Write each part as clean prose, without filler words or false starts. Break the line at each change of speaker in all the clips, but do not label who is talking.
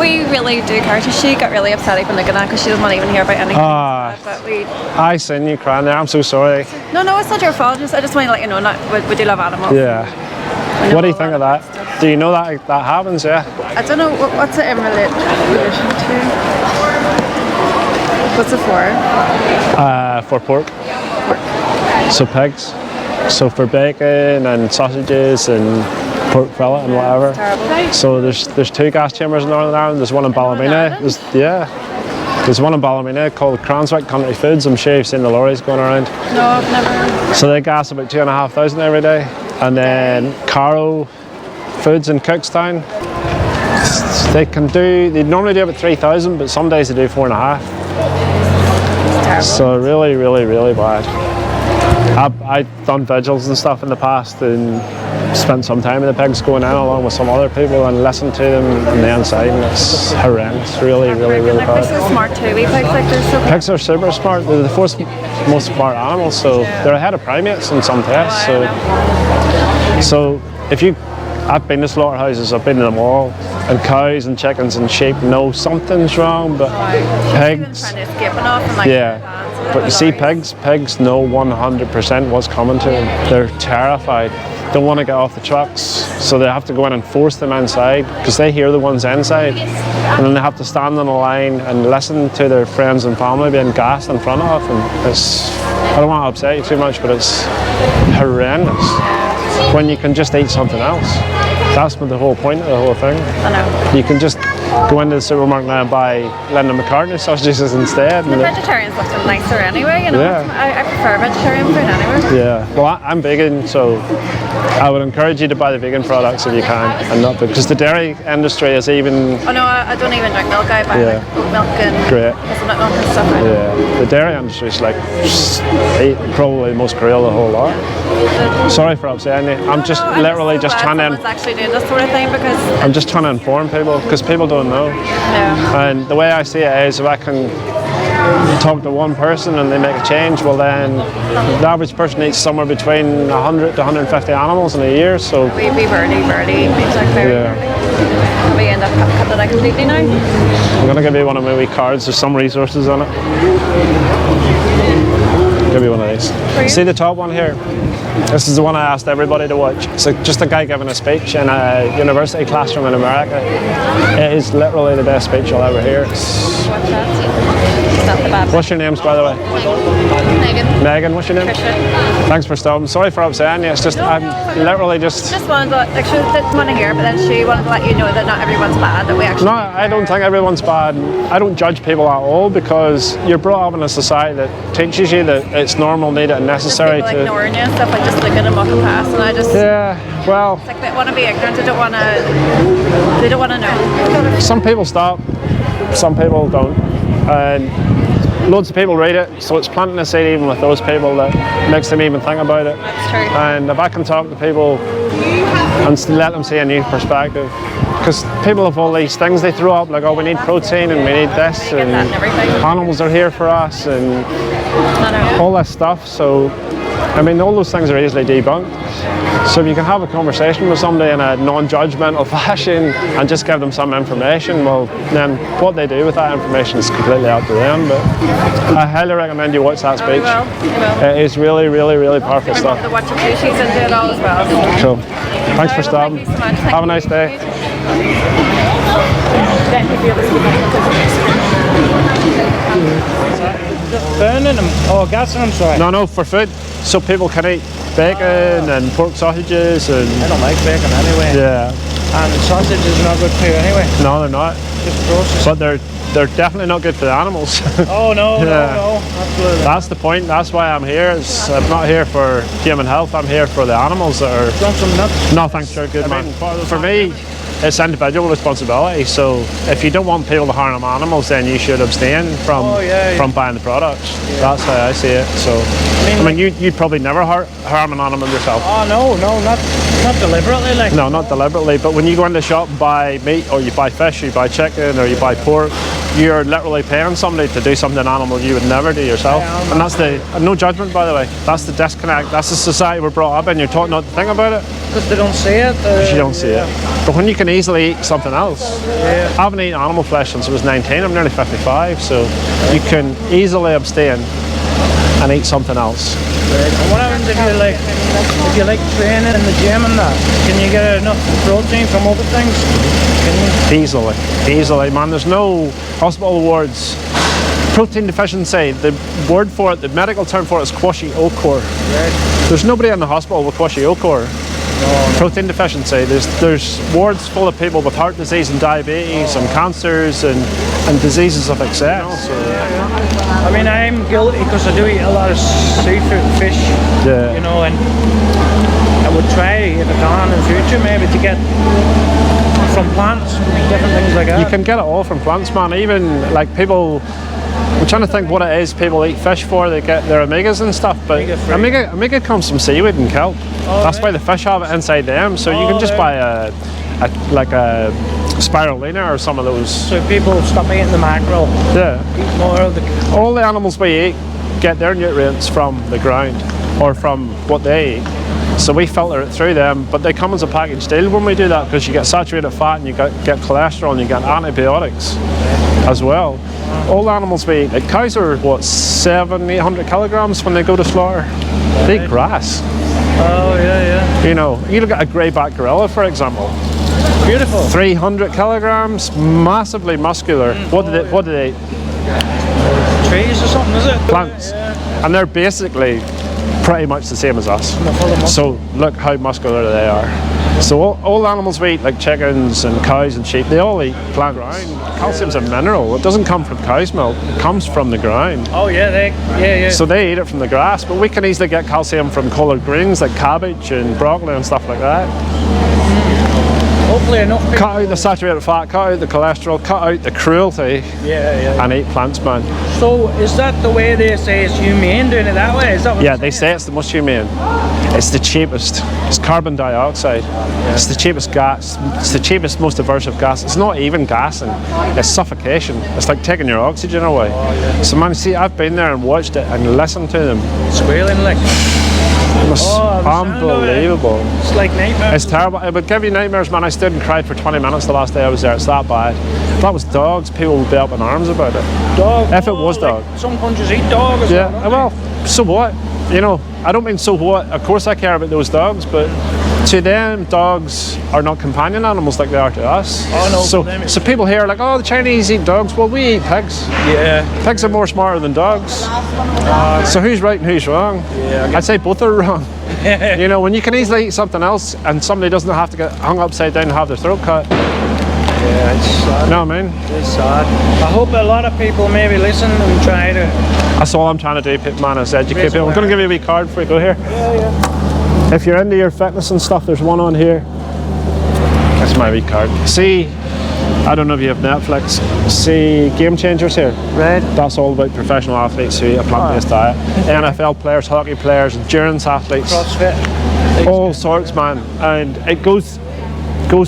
we really do care. She got really upset even looking at it because she doesn't want to even hear about anything. But
I seen you crying there. I'm so sorry.
No, it's not your fault. I just want to let you know we do love animals.
Yeah. What do you think of that? Do you know that happens? Yeah.
I don't know what's it in relation to. What's it for?
For pork. So pigs. So for bacon and sausages and pork fillet and whatever.
Terrible.
So there's 2 gas chambers in Northern Ireland. There's one in Ballymena. There's one in Ballymena called Cranswick Country Foods. I'm sure you've seen the lorries going around.
No, I've never.
So they gas about 2,500 every day. And then Carrow Foods in Cookstown. They normally do about 3,000, but some days they do 4,500. So really, really, really bad. I've done vigils and stuff in the past and spent some time with the pigs going in along with some other people and listened to them on the inside, and it's horrendous. Really, really, really bad.
Pigs are smart too.
Pigs are super smart. They're the 4th most smart animals, so they're ahead of primates in some tests. So I've been to slaughterhouses, I've been to them all, and cows and chickens and sheep know something's wrong, but pigs, but you see pigs know 100% what's coming to them. They're terrified, don't want to get off the trucks, so they have to go in and force them inside, because they hear the ones inside, and then they have to stand on a line and listen to their friends and family being gassed in front of them. I don't want to upset you too much, but it's horrendous. When you can just eat something else. That's the whole point of the whole thing.
I know.
You can just go into the supermarket now and buy Linda McCartney sausages instead.
The vegetarian stuff's nicer anyway, you know.
Yeah.
I prefer vegetarian food anyway.
Yeah. Well, I'm vegan, so I would encourage you to buy the vegan products if you can, and not because the dairy industry is even.
Oh no, I don't even drink milk. I buy like oat milk and hazelnut milk and stuff.
Yeah. The dairy industry is like probably the most cruel of the whole lot. Sorry for upsetting you. I'm just literally just trying to.
Actually doing this sort of thing because
I'm just trying to inform people because people don't know.
Yeah.
And the way I see it is, if I can talk to one person and they make a change, well then the average person eats somewhere between 100 to 150 animals in a year. So
we barely makes like very we end up cut that out completely now.
I'm gonna give you one of my wee cards. There's some resources on it. Give you one of these. See the top one here? This is the one I asked everybody to watch. It's just a guy giving a speech in a university classroom in America. It is literally the best speech you'll ever hear. What's your names, by the way? Megan, what's your name?
Tricia.
Thanks for stopping. Sorry for upsetting you. It's just, I'm literally just...
Just wanted to, like, she didn't want to hear, but then she wanted to let you know that not everyone's bad, that we actually...
No, I don't think everyone's bad. I don't judge people at all, because you're brought up in a society that teaches you that it's normal, needed and necessary
just
to...
ignoring you and stuff, like just looking and walking past, and I just...
Yeah, well...
It's like they want to be ignorant, they don't want to know.
Some people stop, some people don't. And loads of people read it, so it's planting a seed even with those people that makes them even think about it.
That's true.
And if I can talk to people and let them see a new perspective, because people have all these things they throw up, like, oh, we need protein and we need this, and animals are here for us, and all this stuff. So, I mean, all those things are easily debunked. So if you can have a conversation with somebody in a non-judgmental fashion and just give them some information, well, then what they do with that information is completely up to them. But I highly recommend you watch that speech.
You will.
It is really, really, really powerful stuff.
To watch it too. She's into it all as well.
Cool. Thanks for stopping.
Thank you so much.
Have a nice day.
Burning them or gassing them, sorry?
No, for food. So people can eat bacon and pork sausages and...
I don't like bacon anyway.
Yeah.
And sausages are not good for you anyway.
No, they're not.
Just processed.
But they're definitely not good for the animals.
Oh no, no, absolutely.
That's the point. That's why I'm here. I'm not here for human health. I'm here for the animals that are...
Want some nuts?
No, thanks, you're a good man. For me, it's individual responsibility. So if you don't want people to harm animals, then you should abstain from buying the products. Yeah. That's how I see it. So I mean you'd probably never harm an animal yourself.
Oh no, not Not deliberately, like.
No, not deliberately, but when you go into the shop and buy meat, or you buy fish, or you buy chicken, or you buy pork, you're literally paying somebody to do something animal you would never do yourself. And that's the, no judgment by the way, that's the disconnect. That's the society we're brought up in. You're taught not to think about it.
Because they don't see it.
You don't see it. But when you can easily eat something else. I haven't eaten animal flesh since I was 19, I'm nearly 55, so you can easily abstain and eat something else.
And what happens if you like training in the gym and that? Can you get enough protein from other things? Can you?
Easily, man. There's no hospital words. Protein deficiency, the word for it, the medical term for it is kwashiorkor.
Right.
There's nobody in the hospital with kwashiorkor.
No.
Protein deficiency. There's wards full of people with heart disease and diabetes and cancers and diseases of excess.
I mean, I'm guilty because I do eat a lot of seafood, fish, you know, and I would try, if I can in the future, maybe to get from plants, different things like that.
You can get it all from plants, man. Even like people, I'm trying to think what it is people eat fish for. They get their omegas and stuff, but omega comes from seaweed and kelp. That's why the fish have it inside them. So you can just buy a spirulina or some of those.
So people stop eating the mackerel. Eat more of the.
All the animals we eat get their nutrients from the ground or from what they eat. So we filter it through them, but they come as a packaged deal when we do that, because you get saturated fat and you get cholesterol and you get antibiotics as well. All the animals we eat, like cows are what, 700-800 kilograms when they go to slaughter. They eat grass.
Oh yeah.
You know, you look at a greyback gorilla, for example.
Beautiful.
300 kilograms, massively muscular. What do they eat?
Trees or something, is it?
Plants. And they're basically pretty much the same as us. So look how muscular they are. So all animals we eat, like chickens and cows and sheep, they all eat plant ground. Calcium's a mineral. It doesn't come from cow's milk. It comes from the ground.
Oh yeah,
So they eat it from the grass, but we can easily get calcium from coloured greens like cabbage and broccoli and stuff like that.
Hopefully enough people.
Cut out the saturated fat, cut out the cholesterol, cut out the cruelty, and eat plants, man.
So is that the way they say it's humane, doing it that way? Is that what
they say it's the most humane. It's the cheapest. It's carbon dioxide. It's the cheapest gas. It's the cheapest, most aversive gas. It's not even gassing. It's suffocation. It's like taking your oxygen away. So man, see, I've been there and watched it and listened to them.
Squealing like.
It was unbelievable.
It's like nightmares.
It's terrible. It would give you nightmares, man. I stood and cried for 20 minutes the last day I was there. It's that bad. If that was dogs, people would be up in arms about it.
Dog.
If it was dog.
Like some countries eat dog as
well, so what? You know, I don't mean so what. Of course I care about those dogs, but to them, dogs are not companion animals like they are to us.
Oh no.
So people here are like, oh, the Chinese eat dogs. Well, we eat pigs.
Yeah.
Pigs are more smarter than dogs. So who's right and who's wrong?
Yeah.
I'd say both are wrong. You know, when you can easily eat something else and somebody doesn't have to get hung upside down and have their throat cut.
Yeah, it's sad.
You know what I mean?
It's sad. I hope a lot of people maybe listen and try to.
That's all I'm trying to do, man, is educate people. I'm going to give you a wee card before we go here.
Yeah.
If you're into your fitness and stuff, there's one on here. That's my wee card. See, I don't know if you have Netflix. See Game Changers here.
Right.
That's all about professional athletes who eat a plant-based diet. NFL players, hockey players, endurance athletes.
CrossFit.
All sorts, man. And it goes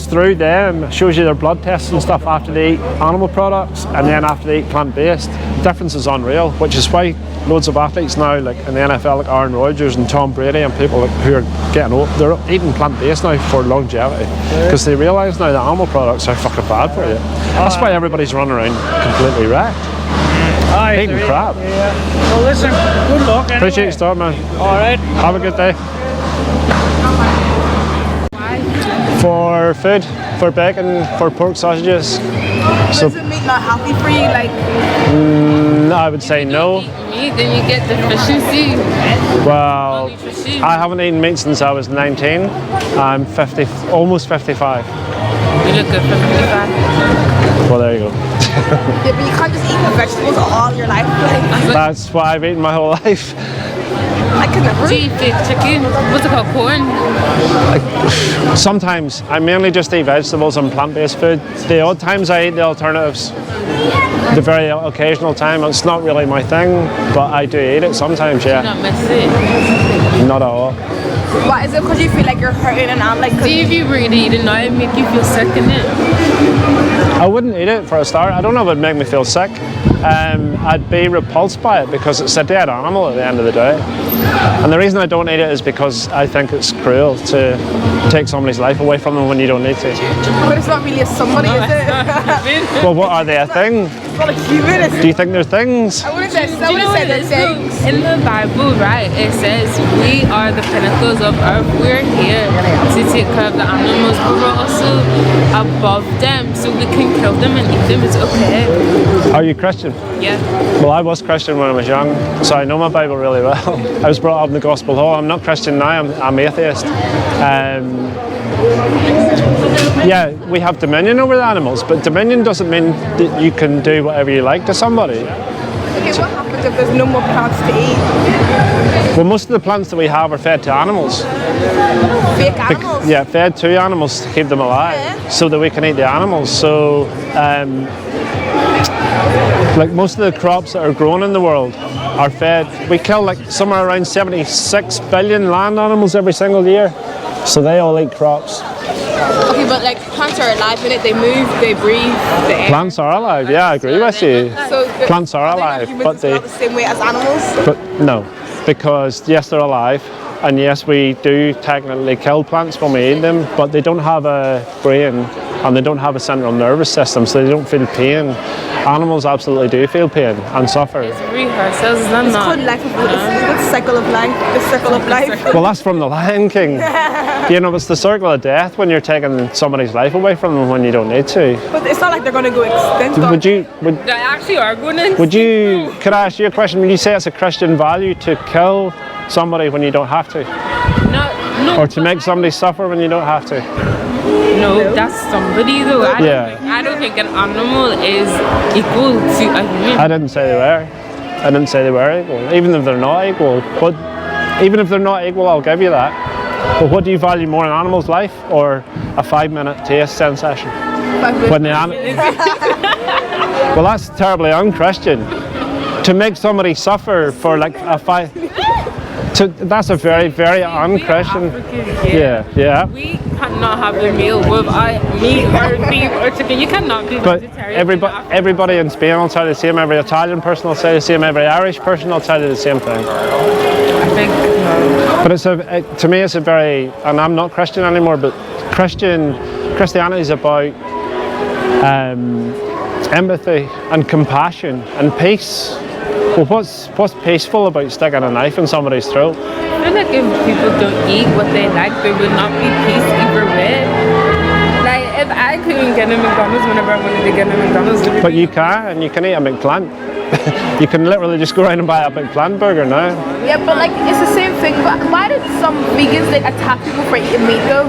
through them, shows you their blood tests and stuff after they eat animal products and then after they eat plant-based. The difference is unreal, which is why loads of athletes now, like in the NFL, like Aaron Rodgers and Tom Brady and people who are getting old, they're eating plant-based now for longevity because they realise now that animal products are fucking bad for you. That's why everybody's running around completely wrecked. Eating crap.
Yeah. Well, listen, good luck anyway.
Appreciate your start, man.
Alright.
Have a good day. For food, for bacon, for pork sausages. So
is it meat not healthy for you? Like,
I would say no.
Meat, then you get deficiency.
Well, I haven't eaten meat since I was 19. I'm 50, almost 55.
You look good for 55.
Well, there you go.
yeah, but you can't just eat vegetables all your life. Like,
that's what I've eaten my whole life.
I could never.
Do you eat fake chicken? What's it called? Corn?
Sometimes. I mainly just eat vegetables and plant-based food. The odd times I eat the alternatives. The very occasional time. It's not really my thing, but I do eat it sometimes, yeah.
Not miss it?
Not at all.
What is it? Because you feel like you're hurting and I'm like.
See if you really eat it now, it make you feel sick in it.
I wouldn't eat it for a start. I don't know if it'd make me feel sick. I'd be repulsed by it because it's a dead animal at the end of the day. And the reason I don't eat it is because I think it's cruel to take somebody's life away from them when you don't need to.
But it's not really a somebody, is it?
Well, what are they, a thing?
It's not a human, is it?
Do you think they're things?
I wouldn't say
Do you know what it
they're
is?
things.
In the Bible, right, it says we are the pinnacles of earth. We're here to take care of the animals, but we're also above them, so we can kill them and eat them. It's okay.
Are you Christian?
Yeah.
Well, I was Christian when I was young, so I know my Bible really well. I was brought up in the Gospel Hall. I'm not Christian now, I'm atheist. Yeah, we have dominion over the animals, but dominion doesn't mean that you can do whatever you like to somebody.
Okay, what happens if there's no more plants to eat?
Well, most of the plants that we have are fed to animals.
Fake animals?
Yeah, fed to animals to keep them alive, so that we can eat the animals. So, like most of the crops that are grown in the world are fed. We kill like somewhere around 76 billion land animals every single year, so they all eat crops.
Okay, but like plants are alive in it, they move, they breathe, the air.
Plants are alive, yeah, I agree with you.
So
Plants are alive, but they...
not the same way as animals?
But no, because yes, they're alive, and yes, we do technically kill plants when we eat them, but they don't have a brain and they don't have a central nervous system, so they don't feel pain. Animals absolutely do feel pain and suffer.
It's rehearsals, is that
It's
not?
called life of the cycle of life. The circle of life.
Well, that's from The Lion King. You know, it's the circle of death when you're taking somebody's life away from them when you don't need to.
But it's not like they're going to go extinct.
Would
They actually are going to.
could I ask you a question? Would you say it's a Christian value to kill somebody when you don't have to?
No,
Or to make somebody suffer when you don't have to?
no, that's somebody though. I don't think an animal is equal to a human.
I didn't say they were. I didn't say they were equal. Even if they're not equal. But even if they're not equal, I'll give you that. But what do you value more, an animal's life or a 5-minute taste sensation? When the well, that's terribly un-Christian. To make somebody suffer for like a 5... that's a very, very un-Christian... Yeah.
We cannot have a meal without meat or beef or chicken. You cannot be vegetarian.
But everybody in Spain will tell you the same, every Italian person will say the same, every Irish person will tell you the same thing.
I think no.
But to me it's a very, and I'm not Christian anymore, but Christianity is about empathy and compassion and peace. Well, what's peaceful about sticking a knife in somebody's throat?
I feel like if people don't eat what they like, there would not be peace either way. Like if I couldn't get a McDonald's whenever I wanted to get a McDonald's,
but you can eat a McPlant. You can literally just go around and buy a McPlant burger now.
Yeah, but like it's the same thing. But why did some vegans like attack people for eating meat though?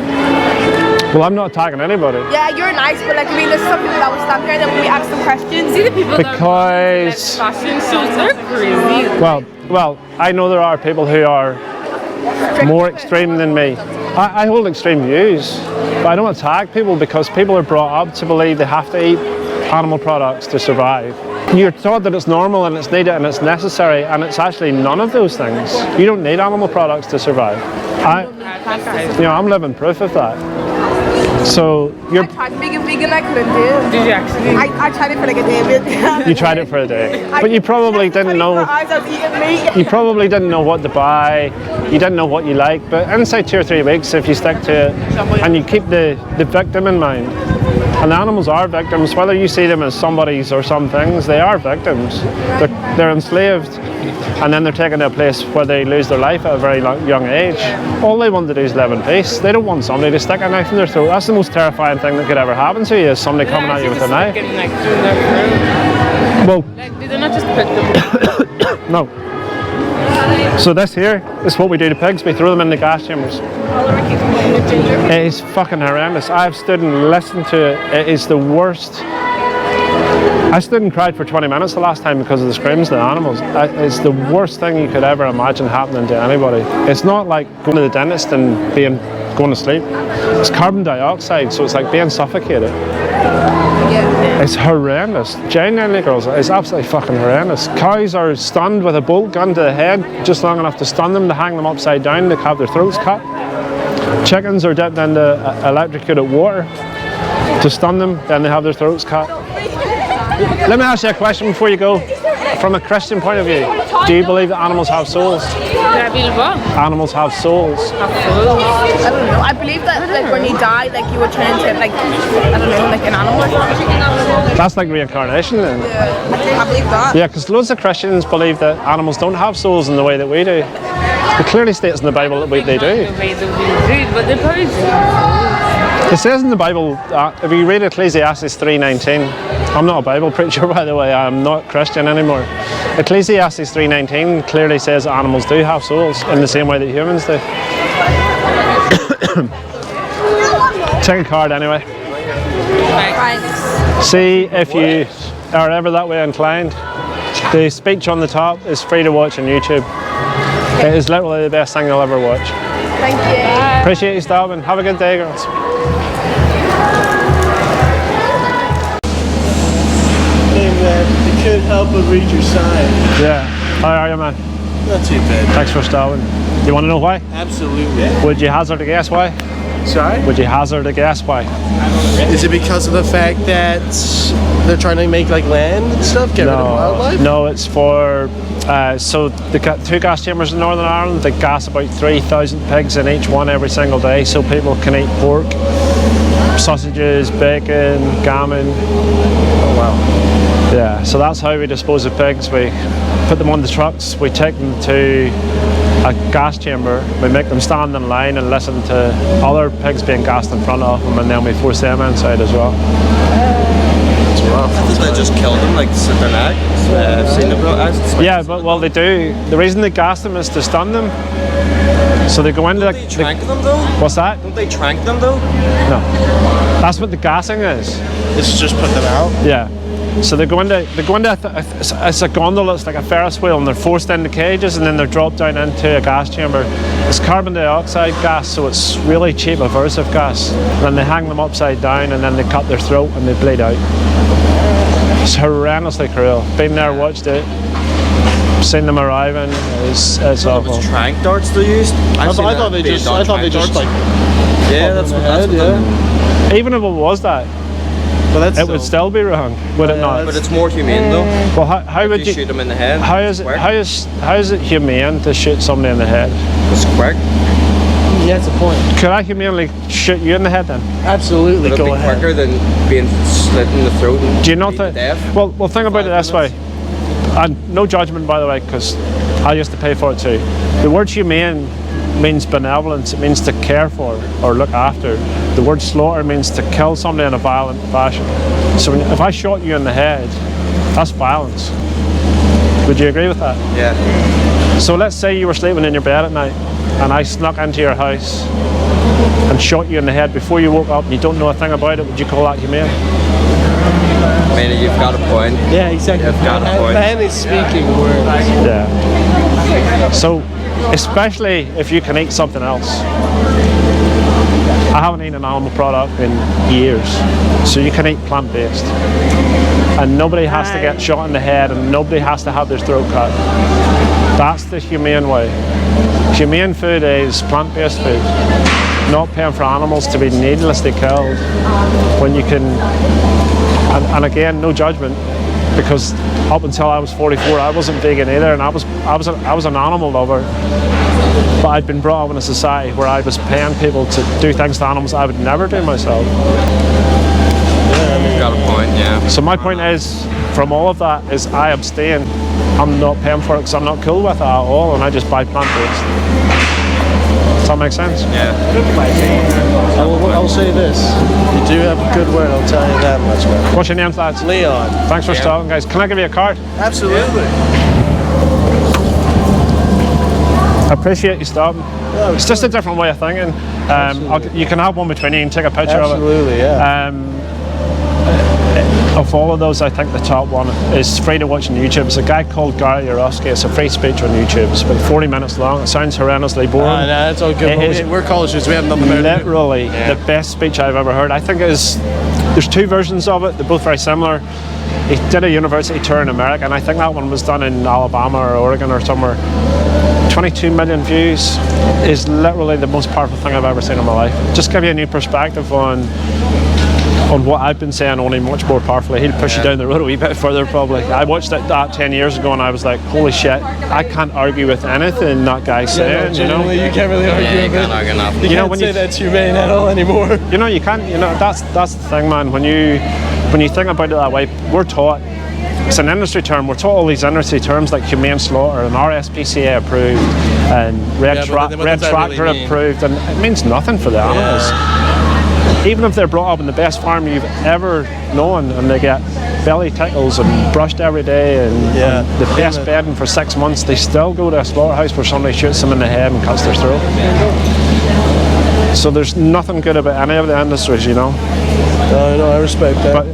Well, I'm not attacking anybody.
Yeah, you're nice, but like I mean, there's some people that will stand here and then when we ask them questions,
see the people
because
that fashion shows, they're crazy.
Well, I know there are people who are more extreme than me. I hold extreme views, but I don't attack people because people are brought up to believe they have to eat animal products to survive. You're taught that it's normal and it's needed and it's necessary, and it's actually none of those things. You don't need animal products to survive. I'm living proof of that. So
I tried vegan, I couldn't do it.
Did you actually?
I tried it for like a day.
You tried it for a day, but you probably didn't know. You probably didn't know what to buy. You didn't know what you like. But inside 2 or 3 weeks, if you stick to it and you keep the victim in mind, and the animals are victims, whether you see them as somebody's or some things, they are victims. They're enslaved, and then they're taken to a place where they lose their life at a very young age. All they want to do is live in peace. They don't want somebody to stick a knife in their throat. That's the most terrifying thing that could ever happen to you, is somebody coming at you with a knife. Well,
do they not just put them?
No. So this here is what we do to pigs. We throw them in the gas chambers. It is fucking horrendous. I've stood and listened to it. It is the worst. I stood and cried for 20 minutes the last time because of the screams of the animals. It's the worst thing you could ever imagine happening to anybody. It's not like going to the dentist and being going to sleep. It's carbon dioxide, so it's like being suffocated.
Yeah.
It's horrendous. Genuinely, girls, it's absolutely fucking horrendous. Cows are stunned with a bolt gun to the head, just long enough to stun them, to hang them upside down, to have their throats cut. Chickens are dipped into electrocuted water to stun them, then they have their throats cut. Let me ask you a question before you go. From a Christian point of view, do you believe that animals have souls? Animals have souls.
I don't know. I believe that like when you die, like you would turn into like, I don't know, like an animal or something.
That's like reincarnation then.
Yeah. I believe that.
Yeah, because loads of Christians believe that animals don't have souls in the way that we do. It clearly states in the Bible that they do.
But they probably do.
It says in the Bible, if you read Ecclesiastes 3:19, I'm not a Bible preacher, by the way, I'm not Christian anymore. Ecclesiastes 3:19 clearly says that animals do have souls in the same way that humans do. Take a card anyway.
Thanks.
See if you are ever that way inclined. The speech on the top is free to watch on YouTube. It is literally the best thing you'll ever watch.
Thank you.
Appreciate you stopping. Have a good day, girls.
It could help but read your sign.
Yeah. How are you, man?
Not too bad.
Thanks for stopping. You want to know why?
Absolutely.
Would you hazard a guess why?
Sorry?
Would you hazard a guess why?
Is it because of the fact that they're trying to make like land and stuff, get rid of wildlife?
No, it's for so the two gas chambers in Northern Ireland, they gas about 3,000 pigs in each one every single day, so people can eat pork, sausages, bacon, gammon.
Oh wow.
Yeah, so that's how we dispose of pigs. We put them on the trucks, we take them to a gas chamber, we make them stand in line and listen to other pigs being gassed in front of them, and then we force them inside as well.
It's rough.
They just killed them, like sit their neck.
Yeah, but well, they do. The reason they gas them is to stun them. So they go into.
Don't they trank them though?
What's that?
Don't they trank them though?
No, that's what the gassing is.
It's just put them out.
Yeah. So they go into it's a gondola, it's like a Ferris wheel, and they're forced into cages and then they're dropped down into a gas chamber. It's carbon dioxide gas, so it's really cheap aversive gas. And then they hang them upside down and then they cut their throat and they bleed out. It's horrendously cruel. Been there, watched it, seen them arriving. It's awful.
It was trank darts they used.
I thought they just like.
Yeah, that's what
yeah.
Even if it was that,
But
it would still be wrong, would it not?
But it's more humane though.
Well, how would
you shoot them in the head?
How is it humane to shoot somebody in the head?
It's quick.
Yeah, that's the point.
Could I humanely shoot you in the head then?
Absolutely,
It'll
go
be
ahead.
quicker than being slit in the throat. And
Do you not
beaten to
think?
death.
Well, think about it this way. And no judgment, by the way, because I used to pay for it too. The word humane means benevolence. It means to care for or look after. The word slaughter means to kill somebody in a violent fashion. So if I shot you in the head, that's violence. Would you agree with that?
Yeah.
So let's say you were sleeping in your bed at night and I snuck into your house and shot you in the head before you woke up and you don't know a thing about it. Would you call that humane?
I mean, you've got a point.
Yeah, exactly.
You've got a point.
Man is speaking words.
Yeah. So, especially if you can eat something else. I haven't eaten an animal product in years, so you can eat plant-based. And nobody has to get shot in the head and nobody has to have their throat cut. That's the humane way. Humane food is plant-based food. Not paying for animals to be needlessly killed when you can, and again, no judgment, because up until I was 44 I wasn't vegan either, and I was an animal lover, but I'd been brought up in a society where I was paying people to do things to animals I would never do myself.
You've got a point, yeah.
So my point is, from all of that, is I abstain. I'm not paying for it because I'm not cool with it at all, and I just buy plant-based. Does that make sense?
Yeah.
I'll say this. You do have a good word, I'll tell you that much, man.
What's your name, lads?
Leon.
Thanks for stopping, guys. Can I give you a card?
Absolutely.
I appreciate you stopping. It's just a different way of thinking. You can have one between you and take a picture of it.
Absolutely, yeah.
Of all of those, I think the top one is free to watch on YouTube. It's a guy called Gary Yourofsky. It's a free speech on YouTube. It's about 40 minutes long. It sounds horrendously boring.
Nah, that's all good.
It is
We're college students. We have nothing better to do.
literally the best speech I've ever heard. I think there's two versions of it. They're both very similar. He did a university tour in America, and I think that one was done in Alabama or Oregon or somewhere. 22 million views is literally the most powerful thing I've ever seen in my life. Just give you a new perspective on what I've been saying, only much more powerfully. He'll push you down the road a wee bit further probably. I watched that 10 years ago and I was like, holy shit, I can't argue with anything that guy's saying, you know?
You can't really argue
Yeah, you
with
can't argue enough.
You can't say that's humane at all anymore.
You know, you can't, you know, that's the thing, man. When you think about it that way, we're taught, it's an industry term, we're taught all these industry terms like humane slaughter and RSPCA approved and red tractor
really
approved, and it means nothing for the animals. Even if they're brought up in the best farm you've ever known and they get belly tickles and brushed every day and the best bedding for 6 months, they still go to a slaughterhouse where somebody shoots them in the head and cuts their throat. So there's nothing good about any of the industries, you know.
No, I respect that.
But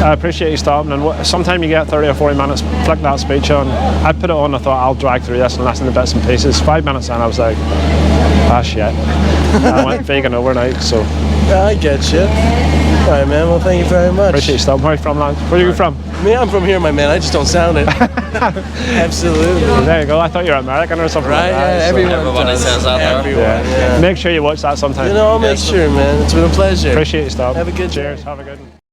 I appreciate you stopping, and sometime you get 30 or 40 minutes, flick that speech on. I put it on, I thought I'll drag through this and listen to bits and pieces. 5 minutes in, I was like, shit. I went vegan overnight, so.
I get you. All right, man. Well, thank you very much.
Appreciate you stopping. Where are you from, lad? Where are you from?
Me, I'm from here, my man. I just don't sound it. Absolutely.
There you go. I thought you were American or something
Right,
like that.
yeah,
So.
Everybody says that there.
Everyone, yeah.
Make sure you watch that sometime.
You know, I'll make sure, man. It's been a pleasure.
Appreciate you stopping.
Have a good day.
Cheers. Have a good one.